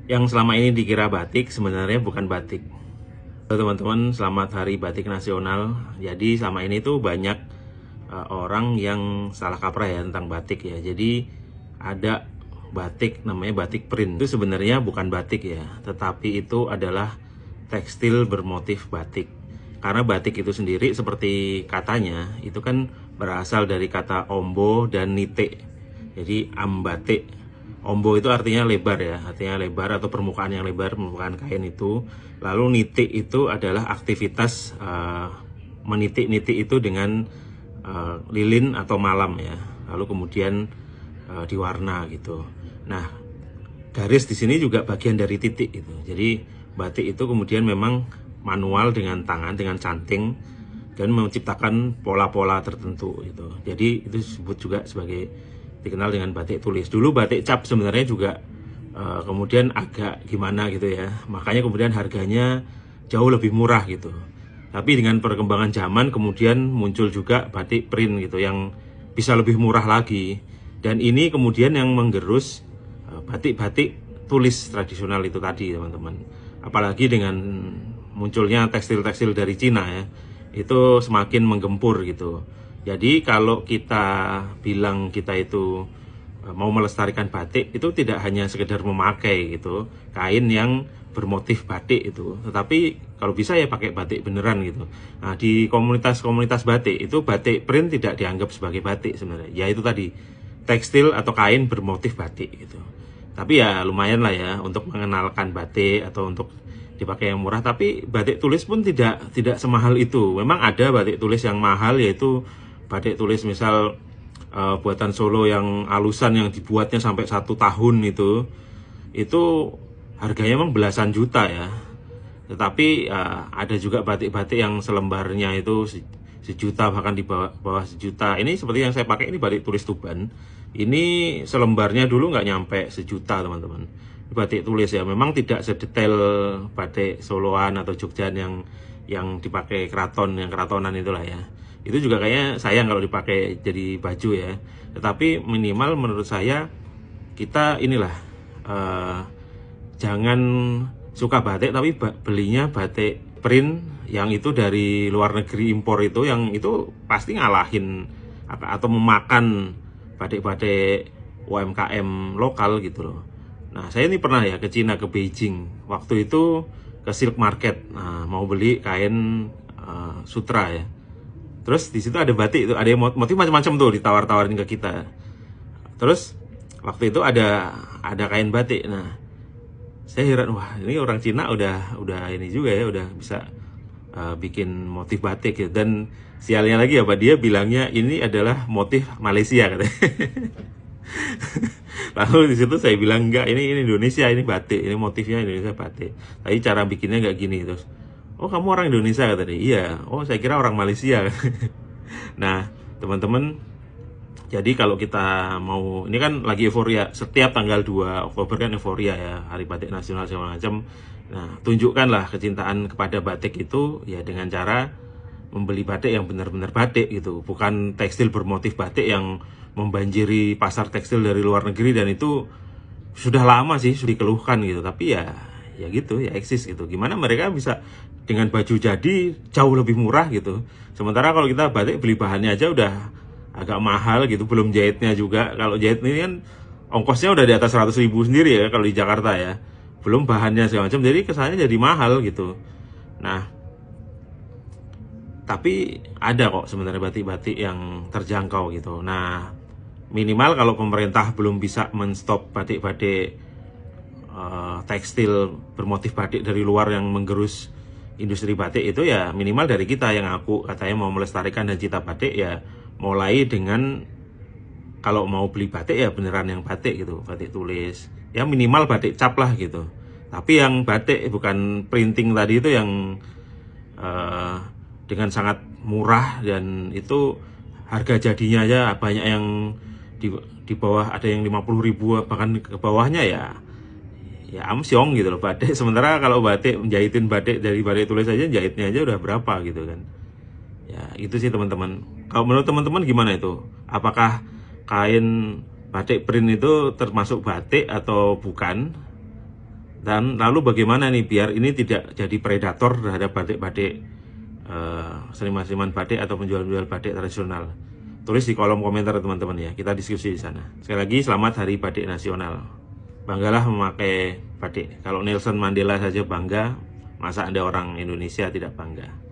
Yang selama ini dikira batik sebenarnya bukan batik. Halo teman-teman, selamat Hari Batik Nasional. Jadi selama ini tuh banyak orang yang salah kaprah ya tentang batik ya. Jadi ada batik namanya batik print. Itu sebenarnya bukan batik ya, tetapi itu adalah tekstil bermotif batik. Karena batik itu sendiri seperti katanya itu kan berasal dari kata ombo dan nite. Jadi ambatik. Ombo itu artinya lebar ya, artinya lebar atau permukaan yang lebar, permukaan kain itu. Lalu nitik itu adalah aktivitas menitik-nitik itu dengan lilin atau malam ya. Lalu kemudian diwarna gitu. Nah, garis di sini juga bagian dari titik itu. Jadi batik itu kemudian memang manual dengan tangan, dengan canting dan menciptakan pola-pola tertentu gitu. Jadi itu disebut juga sebagai dikenal dengan batik tulis. Dulu batik cap sebenarnya juga kemudian agak gimana gitu ya. Makanya kemudian harganya jauh lebih murah gitu. Tapi dengan perkembangan zaman kemudian muncul juga batik print gitu yang bisa lebih murah lagi. Dan ini kemudian yang menggerus batik-batik tulis tradisional itu tadi teman-teman. Apalagi dengan munculnya tekstil-tekstil dari Cina ya. Itu semakin menggempur gitu. Jadi kalau kita bilang kita itu mau melestarikan batik, itu tidak hanya sekedar memakai gitu kain yang bermotif batik itu, tetapi kalau bisa ya pakai batik beneran gitu. Nah, di komunitas-komunitas batik itu batik print tidak dianggap sebagai batik sebenarnya. Ya itu tadi tekstil atau kain bermotif batik gitu. Tapi ya lumayan lah ya untuk mengenalkan batik atau untuk dipakai yang murah. Tapi batik tulis pun tidak semahal itu. Memang ada batik tulis yang mahal, yaitu batik tulis misal buatan Solo yang alusan yang dibuatnya sampai 1 tahun itu harganya memang belasan juta ya. Tetapi ada juga batik-batik yang selembarnya itu sejuta, bahkan di bawah sejuta. Ini seperti yang saya pakai ini batik tulis Tuban. Ini selembarnya dulu nggak nyampe sejuta teman-teman. Batik tulis ya, memang tidak sedetail batik Soloan atau Jogjaan yang dipakai keraton, yang keratonan itulah ya. Itu juga kayaknya sayang kalau dipakai jadi baju ya. Tetapi minimal menurut saya kita inilah jangan suka batik tapi belinya batik print yang itu dari luar negeri impor itu, yang itu pasti ngalahin atau memakan batik-batik UMKM lokal gitu loh. Nah, saya ini pernah ya ke Cina, ke Beijing. Waktu itu ke Silk Market. Nah, mau beli kain sutra ya. Terus di situ ada batik itu, ada motif macam-macam tuh ditawar-tawarin ke kita. Terus waktu itu ada kain batik. Nah, saya heran, wah ini orang Cina udah ini juga ya, udah bisa bikin motif batik gitu. Dan sialnya lagi apa, dia bilangnya ini adalah motif Malaysia katanya. Lalu di situ saya bilang enggak, ini Indonesia, ini batik, ini motifnya Indonesia batik. Tapi cara bikinnya enggak gini. Terus, oh kamu orang Indonesia katanya. Iya. Oh saya kira orang Malaysia. Nah teman-teman, jadi kalau kita mau, ini kan lagi euforia, setiap tanggal 2 Oktober kan euforia ya, Hari Batik Nasional segala macam. Nah, tunjukkanlah kecintaan kepada batik itu ya dengan cara membeli batik yang benar-benar batik gitu, bukan tekstil bermotif batik yang membanjiri pasar tekstil dari luar negeri. Dan itu sudah lama sih sudah dikeluhkan gitu, tapi ya gitu ya eksis gitu. Gimana mereka bisa dengan baju jadi jauh lebih murah gitu, sementara kalau kita batik beli bahannya aja udah agak mahal gitu, belum jahitnya juga. Kalau jahit ini kan ongkosnya udah di atas 100.000 sendiri ya kalau di Jakarta ya, belum bahannya segala macam, jadi kesannya jadi mahal gitu. Nah, tapi ada kok sebenarnya batik-batik yang terjangkau gitu. Nah, minimal kalau pemerintah belum bisa menstop batik-batik tekstil bermotif batik dari luar yang menggerus industri batik itu, ya minimal dari kita yang aku katanya mau melestarikan dan cita batik ya, mulai dengan kalau mau beli batik ya beneran yang batik gitu, batik tulis ya, minimal batik cap lah gitu. Tapi yang batik bukan printing tadi itu yang dengan sangat murah, dan itu harga jadinya aja banyak yang di bawah, ada yang 50.000 bahkan ke bawahnya ya amsyong gitu loh batik. Sementara kalau batik, menjahitin batik dari batik tulis aja, jahitnya aja udah berapa gitu kan. Ya itu sih teman-teman. Kalau menurut teman-teman gimana itu? Apakah kain batik print itu termasuk batik atau bukan? Dan lalu bagaimana nih biar ini tidak jadi predator terhadap batik-batik seniman-seniman batik atau penjual-penjual batik tradisional? Tulis di kolom komentar teman-teman ya, kita diskusi di sana. Sekali lagi selamat Hari Batik Nasional. Banggalah memakai batik. Kalau Nelson Mandela saja bangga, masa Anda orang Indonesia tidak bangga?